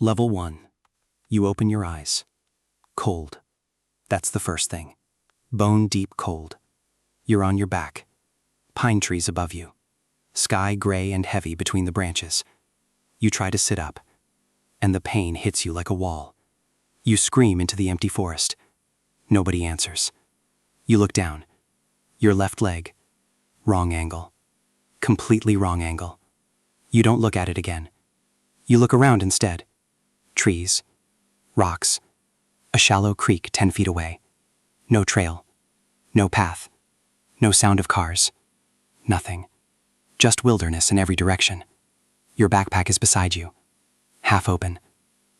Level 1. You open your eyes. Cold. That's the first thing. Bone deep cold. You're on your back. Pine trees above you. Sky gray and heavy between the branches. You try to sit up, and the pain hits you like a wall. You scream into the empty forest. Nobody answers. You look down. Your left leg. Wrong angle. Completely wrong angle. You don't look at it again. You look around instead. Trees. Rocks. A shallow creek 10 feet away. No trail. No path. No sound of cars. Nothing. Just wilderness in every direction. Your backpack is beside you. Half open.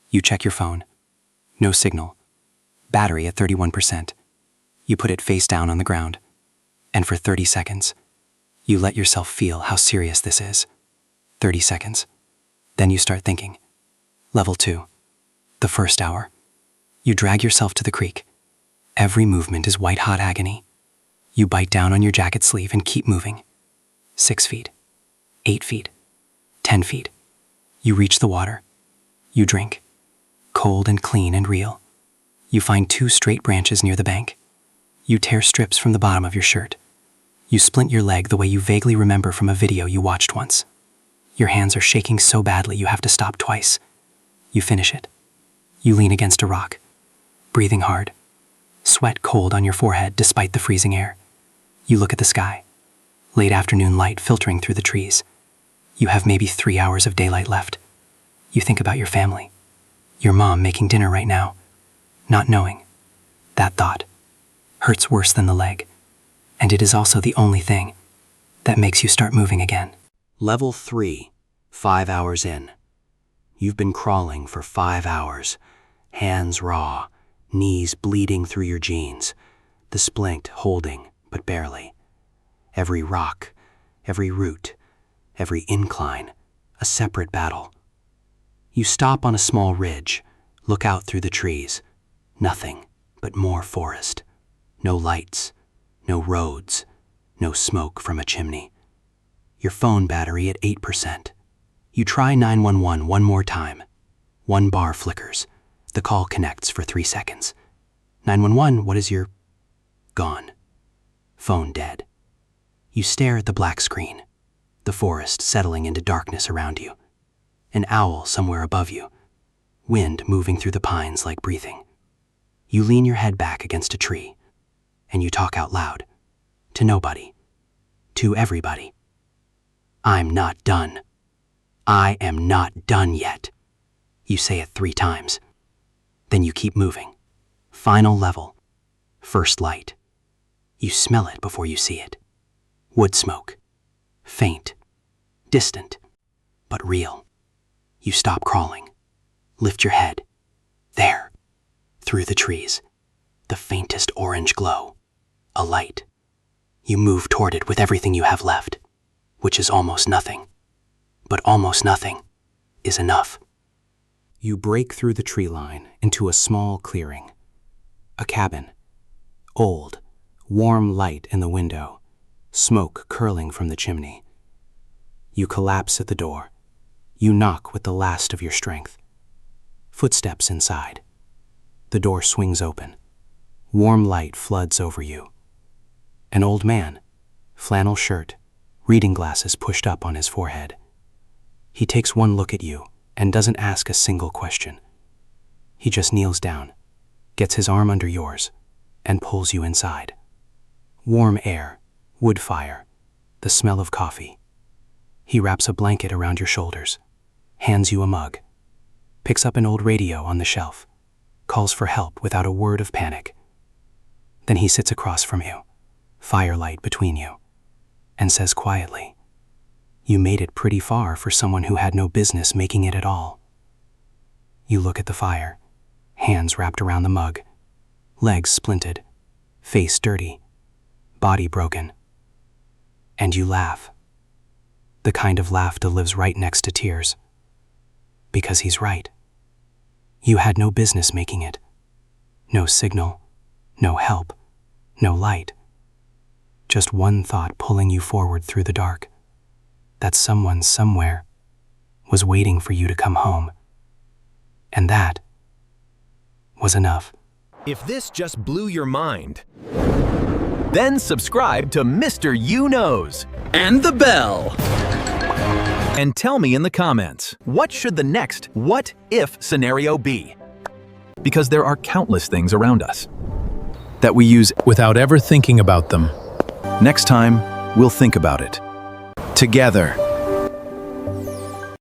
You check your phone. No signal. Battery at 31%. You put it face down on the ground. And for 30 seconds, you let yourself feel how serious this is. 30 seconds. Then you start thinking. Level 2. The first hour. You drag yourself to the creek. Every movement is white-hot agony. You bite down on your jacket sleeve and keep moving. 6 feet. 8 feet. 10 feet. You reach the water. You drink. Cold and clean and real. You find 2 straight branches near the bank. You tear strips from the bottom of your shirt. You splint your leg the way you vaguely remember from a video you watched once. Your hands are shaking so badly you have to stop twice. You finish it. You lean against a rock, breathing hard. Sweat cold on your forehead despite the freezing air. You look at the sky. Late afternoon light filtering through the trees. You have maybe 3 hours of daylight left. You think about your family. Your mom making dinner right now. Not knowing. That thought hurts worse than the leg. And it is also the only thing that makes you start moving again. Level 3, 5 hours in. You've been crawling for 5 hours, hands raw, knees bleeding through your jeans, the splint holding, but barely. Every rock, every root, every incline, a separate battle. You stop on a small ridge, look out through the trees. Nothing but more forest. No lights, no roads, no smoke from a chimney. Your phone battery at 8%. You try 911 one more time. 1 bar flickers. The call connects for 3 seconds. 911, what is your... Gone. Phone dead. You stare at the black screen. The forest settling into darkness around you. An owl somewhere above you. Wind moving through the pines like breathing. You lean your head back against a tree. And you talk out loud. To nobody. To everybody. I'm not done. I am not done yet. You say it 3 times. Then you keep moving. Final level. First light. You smell it before you see it. Wood smoke. Faint. Distant. But real. You stop crawling. Lift your head. There. Through the trees. The faintest orange glow. A light. You move toward it with everything you have left, which is almost nothing. But almost nothing is enough. You break through the tree line into a small clearing. A cabin. Old, warm light in the window, smoke curling from the chimney. You collapse at the door. You knock with the last of your strength. Footsteps inside. The door swings open. Warm light floods over you. An old man, flannel shirt, reading glasses pushed up on his forehead. He takes one look at you and doesn't ask a single question. He just kneels down, gets his arm under yours, and pulls you inside. Warm air, wood fire, the smell of coffee. He wraps a blanket around your shoulders, hands you a mug, picks up an old radio on the shelf, calls for help without a word of panic. Then he sits across from you, firelight between you, and says quietly, "You made it pretty far for someone who had no business making it at all." You look at the fire, hands wrapped around the mug, legs splinted, face dirty, body broken. And you laugh. The kind of laughter lives right next to tears. Because he's right. You had no business making it. No signal, no help, no light. Just one thought pulling you forward through the dark. That someone somewhere was waiting for you to come home. And that was enough. If this just blew your mind, then subscribe to Mr. You Knows and the bell. And tell me in the comments, what should the next what if scenario be? Because there are countless things around us that we use without ever thinking about them. Next time, we'll think about it together.